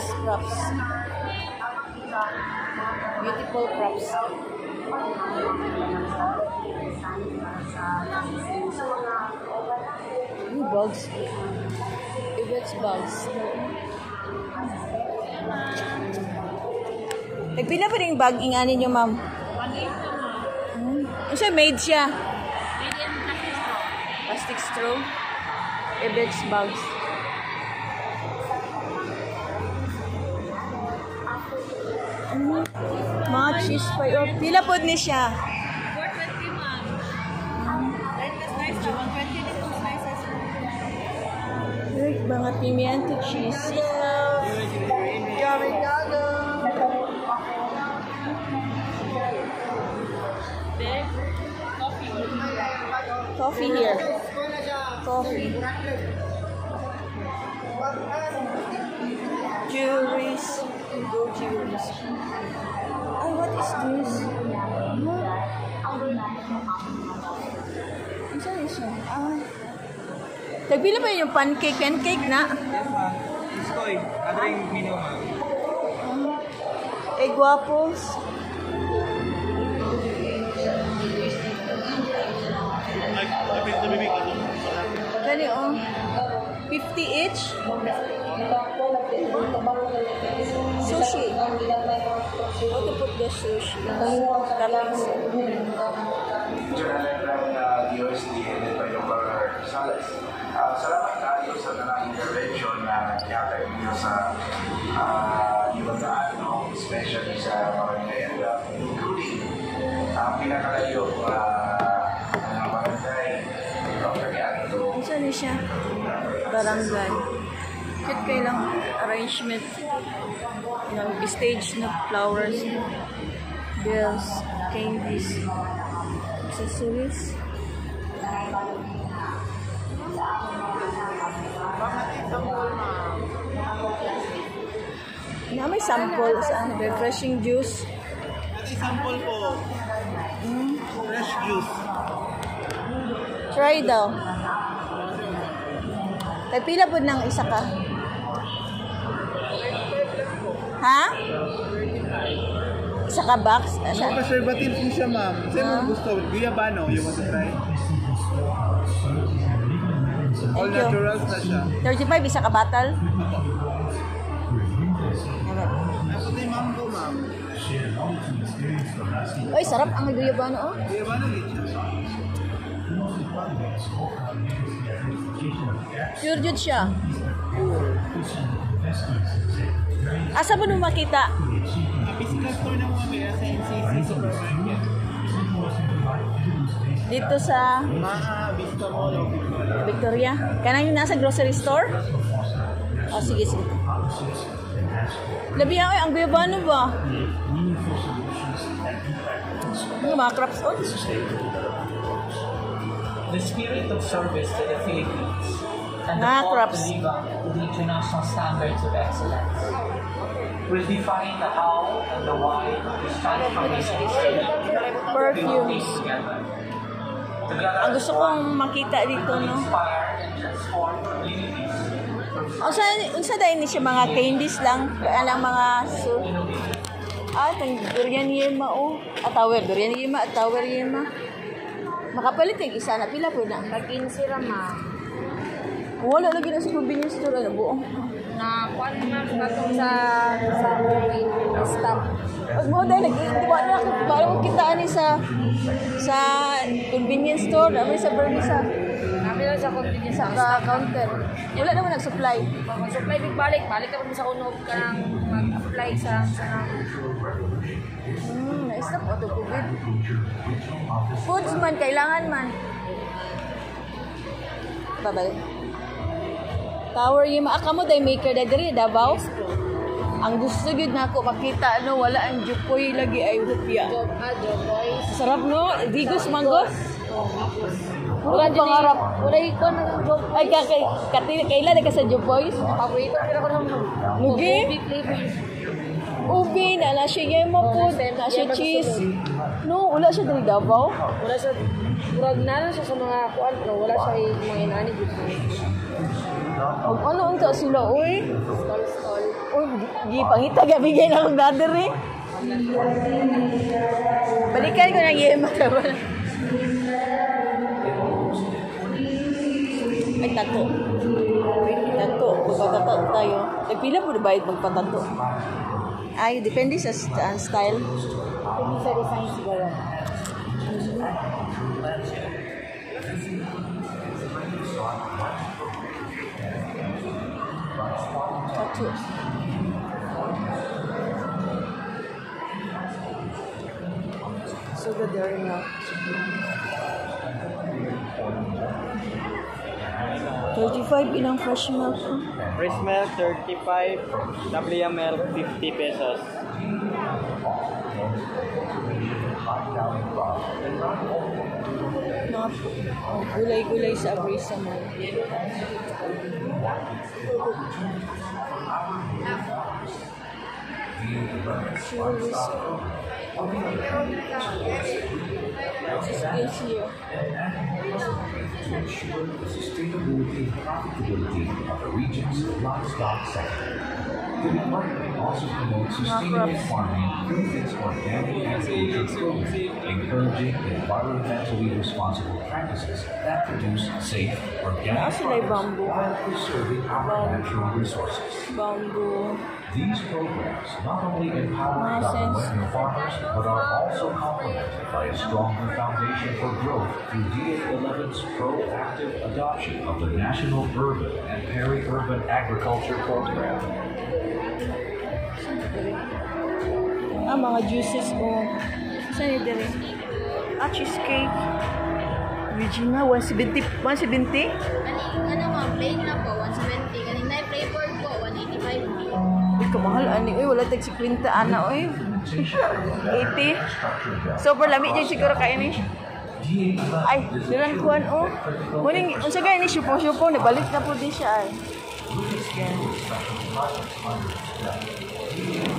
crops. Beautiful crops. Bugs. It's bugs. Nagpila pa rin bag ingani nyo, ma'am? Ano made siya? Made in plastic straw. Ibex bags. Mga cheese pa yun. Pila po ni siya? 420 ma'am. That was nice na. 120 din was nice as well. Mga pimiento cheese. Coffee here. Coffee. Jewelries. Go jewelries. Oh, what is this? Ano siya? Nagpila pa yung pancake na? Yes, ma'am. Iskoy. Ano yung menu, ma'am? Eh, guwapos. Gani, oh. 50 each. Sushi. How to put the sushi? Tapos. DOST headed by Dr. Salas. Salamat tayo sa mga intervention na yatag niyo sa ibang especially sa barangay and including ang pinakalayo ng barangay Dr. Yato. Saan siya? Barangay. Cute kayo lang arrangement ng stage na flowers, bells, candies, accessories. Na may sample sa refreshing juice. May sample po. Fresh juice. Try daw. Pila po ng isa ka? Ha? Isa ka box? Ano preservative po siya, ma'am. Saan mo gusto? Guyabano, you want to try? All naturals na siya. 35, isa ka bottle? Ako din mango, ma'am. Ay, sarap ang guyabano, oh. Guyabano din siya. Pure jud siya. Asa mo nung makita? Physical store ng mga may sa NCC Supermarket. Dito sa Vista Mall of Victoria. Kanang yung nasa grocery store? Oh, sige, sige. Labi ako, ang guyabano ba? Mga crops on. The spirit of service to the Philippines and the Mga call to crops. live up to the international standards of excellence will define the how and the why of this transformation story will be Perfumes. together. Together, Ang gusto kong makita dito, we no? inspire and transform communities. Unsa dahil ni siya mga candies lang? Kaya lang mga itong durian yema, oh. Tower, durian yema, tower yema. Makapalit yung isa na, pila po na? 15 ra ma'am. Wala lagi na sa convenience store, ano buong. Na kuan ma'am katong sa stop. Pag mo dahil, nag-iintiwa na ako, parang kitaan ni sa convenience store, dami sa Bermisa. Namin lang sa convenience Sa counter. Wala naman nag-supply. Pag supply big balik ka sa kunog ka nang mag-apply sa Na-stop auto COVID. Foods man, kailangan man. Babalik. Tower yung maaka mo, dahil maker na diri, Davao. Ang gusto yun na ako makita, ano, wala ang jupoy lagi ay hupya. job boys. Sarap no? Digos, manggos? Wala pangarap. Wala ikon ng job. Ay, kailan na ka sa jupoy? Paborito pero ko ng Mugi? big flavor. Ubi, na siya yema po, na siya cheese. No, wala siya dali Davao. Wala siya murag na lang siya sa mga kuan pero wala siya mga inani dito. Ano unta sila, oy? Stall. Oy, di pangita gabigay na akong brother eh. Balikan ko ng yema. Ay, tato. Tato. Magpatato tayo. Nagpila po na bayad magpatato? Ay, depende sa style. Depende sa design siguro. Tato. So good there now. 35 ilang fresh milk. Fresh milk 35, WML 50 pesos. Gulay-gulay sa Abrisa mo. This here. To ensure the sustainability and profitability of the region's livestock sector. The department also promotes sustainable farming through its organic agriculture program, encouraging environmentally responsible practices that produce safe, organic Actually, products bamboo. while preserving our natural resources. Bamboo. These programs not only empower government and farmers, but are also complemented by a stronger foundation for growth through DA11's proactive adoption of the National Urban and Peri-Urban Agriculture Program. Mga juices ko. Saan yun dire? Cheesecake. Regina, 170? 170? Ano ma'am, plain lang po, 170. Kanina yung flavor po, 185. Uy, kamahal, ani. Uy, wala tag 50, ana, uy. 80. Super lamig dyan siguro kayo ni. Ay, nilang kuhan, oh. Muning, unsa gaya ni syupong-syupong, nabalik na po din siya, ay.